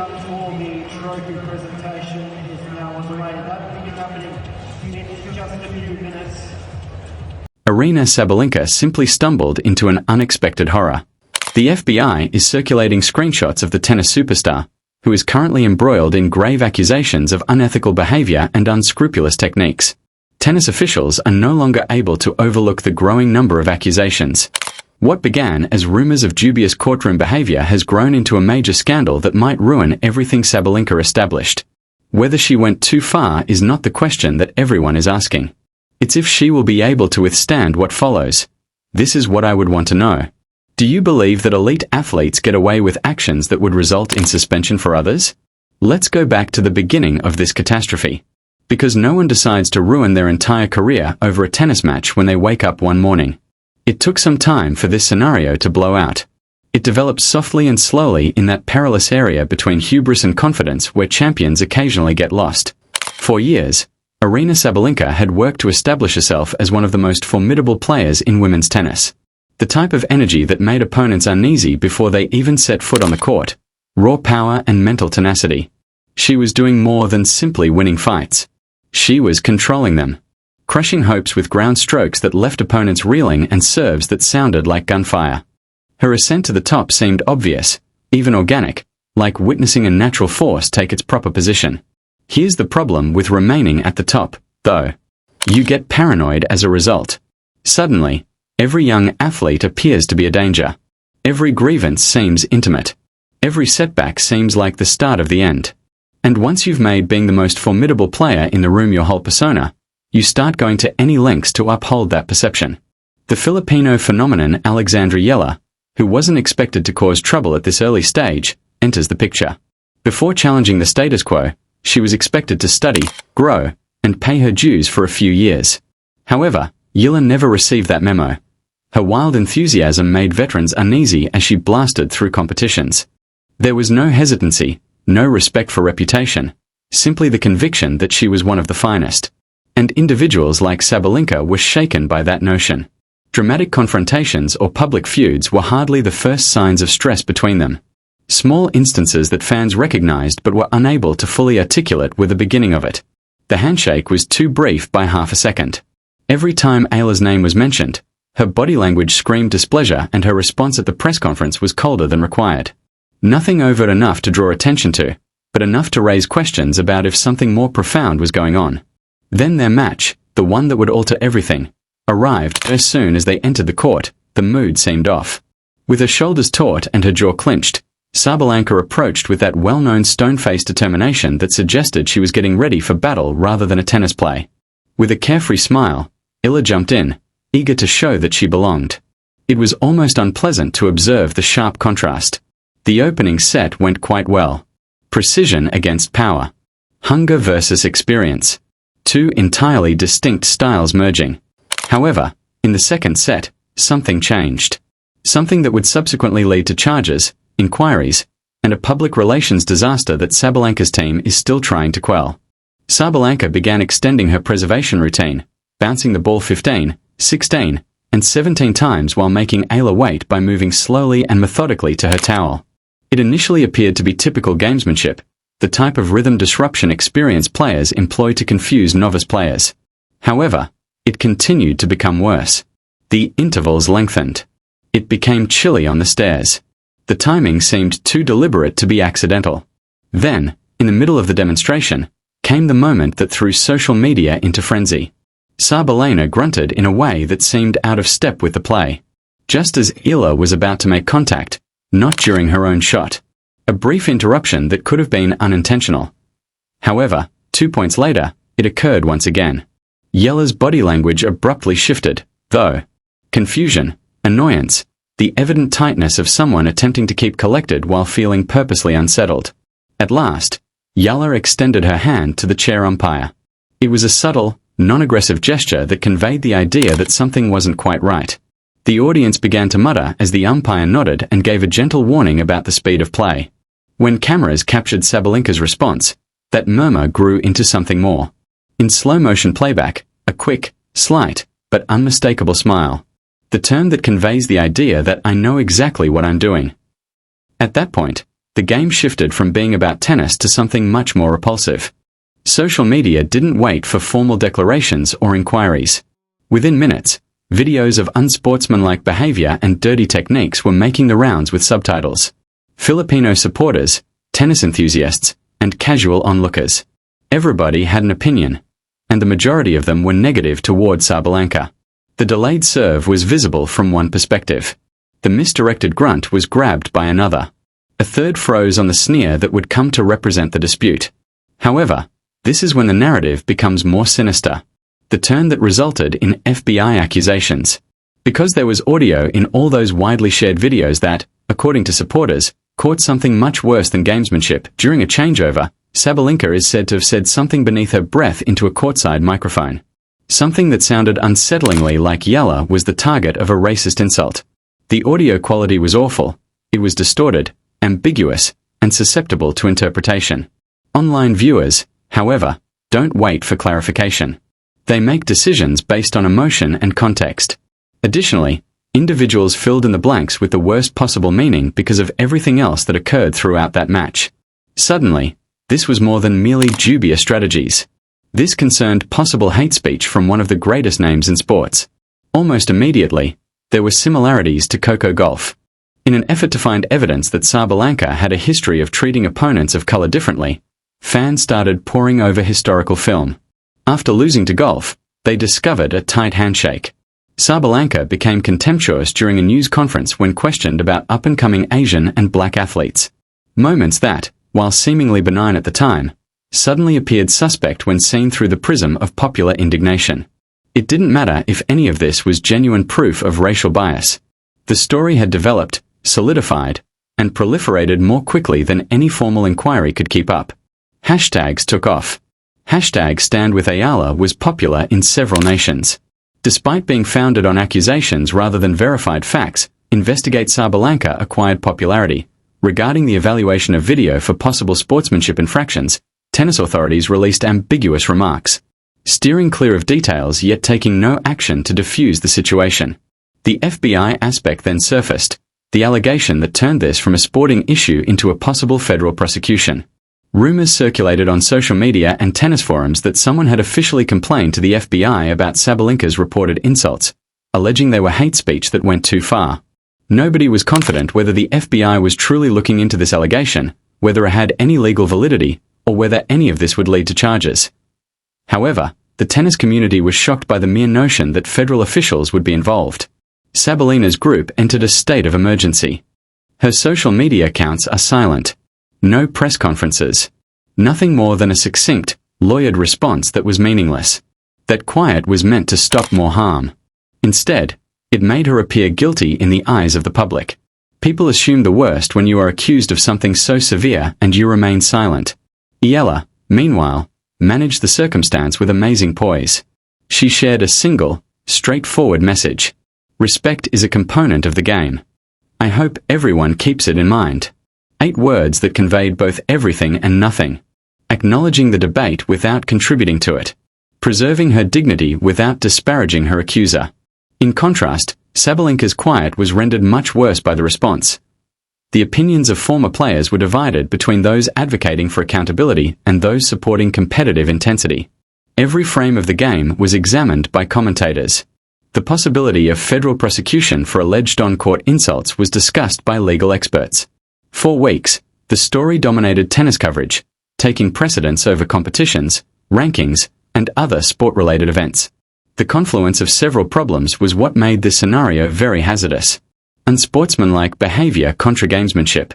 up for the trophy presentation is now underway. That will be happening in just a few minutes. Aryna Sabalenka simply stumbled into an unexpected horror. The FBI is circulating screenshots of the tennis superstar, who is currently embroiled in grave accusations of unethical behavior and unscrupulous techniques. Tennis officials are no longer able to overlook the growing number of accusations. What began as rumors of dubious courtroom behavior has grown into a major scandal that might ruin everything Sabalenka established. Whether she went too far is not the question that everyone is asking. It's if she will be able to withstand what follows. This is what I would want to know. Do you believe that elite athletes get away with actions that would result in suspension for others? Let's go back to the beginning of this catastrophe. Because no one decides to ruin their entire career over a tennis match when they wake up one morning. It took some time for this scenario to blow out. It developed softly and slowly in that perilous area between hubris and confidence where champions occasionally get lost. For years, Aryna Sabalenka had worked to establish herself as one of the most formidable players in women's tennis. The type of energy that made opponents uneasy before they even set foot on the court. Raw power and mental tenacity. She was doing more than simply winning fights. She was controlling them. Crushing hopes with ground strokes that left opponents reeling and serves that sounded like gunfire. Her ascent to the top seemed obvious, even organic, like witnessing a natural force take its proper position. Here's the problem with remaining at the top, though. You get paranoid as a result. Suddenly, every young athlete appears to be a danger. Every grievance seems intimate. Every setback seems like the start of the end. And once you've made being the most formidable player in the room your whole persona, you start going to any lengths to uphold that perception. The Filipino phenomenon Gauff Eala, who wasn't expected to cause trouble at this early stage, enters the picture. Before challenging the status quo, she was expected to study, grow, and pay her dues for a few years. However, Eala never received that memo. Her wild enthusiasm made veterans uneasy as she blasted through competitions. There was no hesitancy, no respect for reputation, simply the conviction that she was one of the finest. And individuals like Sabalenka were shaken by that notion. Dramatic confrontations or public feuds were hardly the first signs of stress between them. Small instances that fans recognized but were unable to fully articulate were the beginning of it. The handshake was too brief by half a second. Every time Eala's name was mentioned, her body language screamed displeasure and her response at the press conference was colder than required. Nothing overt enough to draw attention to, but enough to raise questions about if something more profound was going on. Then their match, the one that would alter everything, arrived. As soon as they entered the court, the mood seemed off. With her shoulders taut and her jaw clenched, Sabalenka approached with that well-known stone-faced determination that suggested she was getting ready for battle rather than a tennis play. With a carefree smile, Eala jumped in, eager to show that she belonged. It was almost unpleasant to observe the sharp contrast. The opening set went quite well. Precision against power. Hunger versus experience. Two entirely distinct styles merging. However, in the second set, something changed. Something that would subsequently lead to charges, inquiries, and a public relations disaster that Sabalenka's team is still trying to quell. Sabalenka began extending her preservation routine, bouncing the ball 15, 16, and 17 times while making Eala wait by moving slowly and methodically to her towel. It initially appeared to be typical gamesmanship, the type of rhythm disruption experienced players employ to confuse novice players. However, it continued to become worse. The intervals lengthened. It became chilly on the stairs. The timing seemed too deliberate to be accidental. Then, in the middle of the demonstration, came the moment that threw social media into frenzy. Sabalenka grunted in a way that seemed out of step with the play. Just as Eala was about to make contact, not during her own shot. A brief interruption that could have been unintentional. However, 2 points later, it occurred once again. Eala's body language abruptly shifted, though. Confusion, annoyance, the evident tightness of someone attempting to keep collected while feeling purposely unsettled. At last, Eala extended her hand to the chair umpire. It was a subtle, non-aggressive gesture that conveyed the idea that something wasn't quite right. The audience began to mutter as the umpire nodded and gave a gentle warning about the speed of play. When cameras captured Sabalenka's response, that murmur grew into something more. In slow-motion playback, a quick, slight, but unmistakable smile. The term that conveys the idea that I know exactly what I'm doing. At that point, The game shifted from being about tennis to something much more repulsive. Social media didn't wait for formal declarations or inquiries. Within minutes, videos of unsportsmanlike behavior and dirty techniques were making the rounds with subtitles. Filipino supporters, tennis enthusiasts, and casual onlookers. Everybody had an opinion, and the majority of them were negative toward Sabalenka. The delayed serve was visible from one perspective. The misdirected grunt was grabbed by another. A third froze on the sneer that would come to represent the dispute. However, this is when the narrative becomes more sinister. The turn that resulted in FBI accusations. Because there was audio in all those widely shared videos that, according to supporters, caught something much worse than gamesmanship. During a changeover, Sabalenka is said to have said something beneath her breath into a courtside microphone. Something that sounded unsettlingly like Eala was the target of a racist insult. The audio quality was awful. It was distorted, ambiguous, and susceptible to interpretation. Online viewers, however, don't wait for clarification. They make decisions based on emotion and context. Additionally, individuals filled in the blanks with the worst possible meaning because of everything else that occurred throughout that match. Suddenly, this was more than merely dubious strategies. This concerned possible hate speech from one of the greatest names in sports. Almost immediately, there were similarities to Coco Gauff. In an effort to find evidence that Sabalenka had a history of treating opponents of color differently, fans started poring over historical film. After losing to Gauff, they discovered a tight handshake. Sabalenka became contemptuous during a news conference when questioned about up-and-coming Asian and black athletes. Moments that, while seemingly benign at the time, suddenly appeared suspect when seen through the prism of popular indignation. It didn't matter if any of this was genuine proof of racial bias. The story had developed, solidified, and proliferated more quickly than any formal inquiry could keep up. Hashtags took off. Hashtag Stand with Eala was popular in several nations. Despite being founded on accusations rather than verified facts, Investigate Sabalenka acquired popularity. Regarding the evaluation of video for possible sportsmanship infractions, tennis authorities released ambiguous remarks, steering clear of details yet taking no action to defuse the situation. The FBI aspect then surfaced, the allegation that turned this from a sporting issue into a possible federal prosecution. Rumors circulated on social media and tennis forums that someone had officially complained to the FBI about Sabalenka's reported insults, alleging they were hate speech that went too far. Nobody was confident whether the FBI was truly looking into this allegation, whether it had any legal validity, or whether any of this would lead to charges. However, the tennis community was shocked by the mere notion that federal officials would be involved. Sabalenka's group entered a state of emergency. Her social media accounts are silent. No press conferences. Nothing more than a succinct, lawyered response that was meaningless. That quiet was meant to stop more harm. Instead, it made her appear guilty in the eyes of the public. People assume the worst when you are accused of something so severe and you remain silent. Eala, meanwhile, managed the circumstance with amazing poise. She shared a single, straightforward message. Respect is a component of the game. I hope everyone keeps it in mind. 8 words that conveyed both everything and nothing. Acknowledging the debate without contributing to it. Preserving her dignity without disparaging her accuser. In contrast, Sabalenka's quiet was rendered much worse by the response. The opinions of former players were divided between those advocating for accountability and those supporting competitive intensity. Every frame of the game was examined by commentators. The possibility of federal prosecution for alleged on-court insults was discussed by legal experts. For weeks, the story dominated tennis coverage, taking precedence over competitions, rankings, and other sport-related events. The confluence of several problems was what made this scenario very hazardous. Unsportsmanlike behavior contra gamesmanship.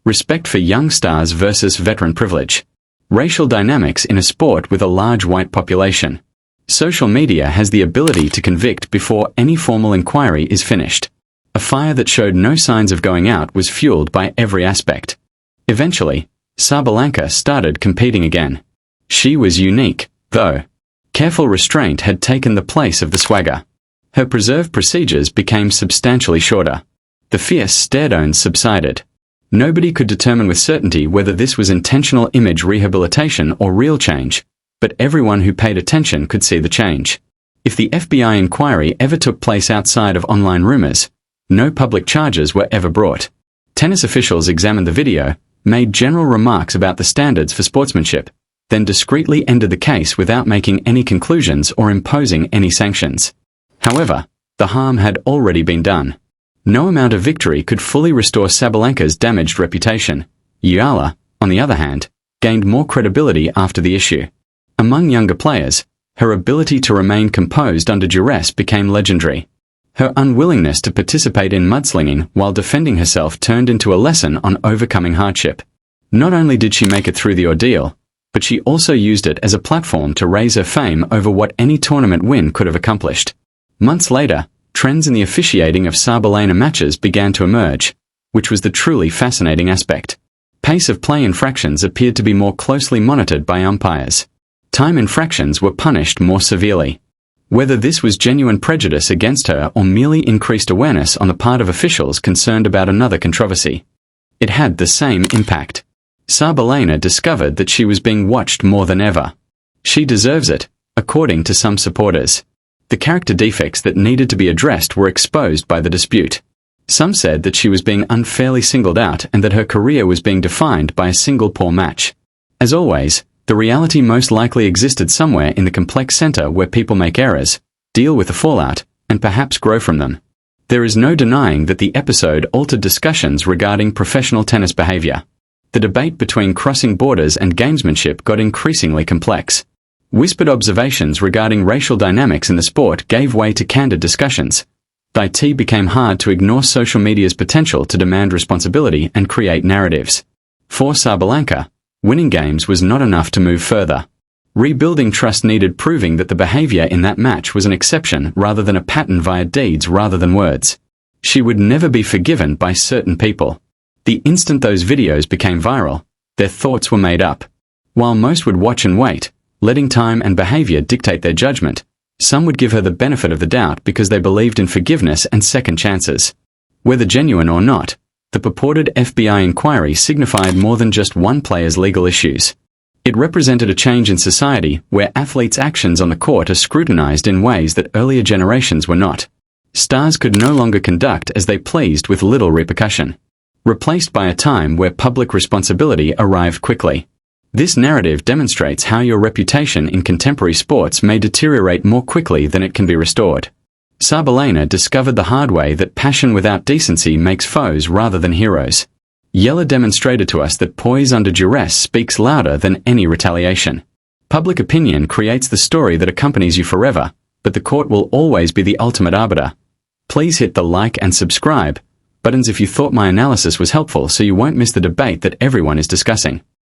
Respect for young stars versus veteran privilege. Racial dynamics in a sport with a large white population. Social media has the ability to convict before any formal inquiry is finished. A fire that showed no signs of going out was fueled by every aspect. Eventually, Sabalenka started competing again. She was unique, though. Careful restraint had taken the place of the swagger. Her preserved procedures became substantially shorter. The fierce stare-downs subsided. Nobody could determine with certainty whether this was intentional image rehabilitation or real change, but everyone who paid attention could see the change. If the FBI inquiry ever took place outside of online rumors, no public charges were ever brought. Tennis officials examined the video, made general remarks about the standards for sportsmanship, then discreetly ended the case without making any conclusions or imposing any sanctions. However, the harm had already been done. No amount of victory could fully restore Sabalenka's damaged reputation. Eala, on the other hand, gained more credibility after the issue. Among younger players, her ability to remain composed under duress became legendary. Her unwillingness to participate in mudslinging while defending herself turned into a lesson on overcoming hardship. Not only did she make it through the ordeal, but she also used it as a platform to raise her fame over what any tournament win could have accomplished. Months later, trends in the officiating of Sabalenka matches began to emerge, which was the truly fascinating aspect. Pace of play infractions appeared to be more closely monitored by umpires. Time infractions were punished more severely. Whether this was genuine prejudice against her or merely increased awareness on the part of officials concerned about another controversy, it had the same impact. Sabalenka discovered that she was being watched more than ever. She deserves it, according to some supporters. The character defects that needed to be addressed were exposed by the dispute. Some said that she was being unfairly singled out and that her career was being defined by a single poor match. As always, the reality most likely existed somewhere in the complex center where people make errors, deal with the fallout, and perhaps grow from them. There is no denying that the episode altered discussions regarding professional tennis behavior. The debate between crossing borders and gamesmanship got increasingly complex. Whispered observations regarding racial dynamics in the sport gave way to candid discussions. It became hard to ignore social media's potential to demand responsibility and create narratives. For Sabalenka, winning games was not enough to move further. Rebuilding trust needed proving that the behavior in that match was an exception rather than a pattern via deeds rather than words. She would never be forgiven by certain people. The instant those videos became viral, their thoughts were made up. While most would watch and wait, letting time and behavior dictate their judgment, some would give her the benefit of the doubt because they believed in forgiveness and second chances. Whether genuine or not, the purported FBI inquiry signified more than just one player's legal issues. It represented a change in society where athletes' actions on the court are scrutinized in ways that earlier generations were not. Stars could no longer conduct as they pleased with little repercussion, replaced by a time where public responsibility arrived quickly. This narrative demonstrates how your reputation in contemporary sports may deteriorate more quickly than it can be restored. Sabalenka discovered the hard way that passion without decency makes foes rather than heroes. Eala demonstrated to us that poise under duress speaks louder than any retaliation. Public opinion creates the story that accompanies you forever, but the court will always be the ultimate arbiter. Please hit the like and subscribe buttons if you thought my analysis was helpful so you won't miss the debate that everyone is discussing.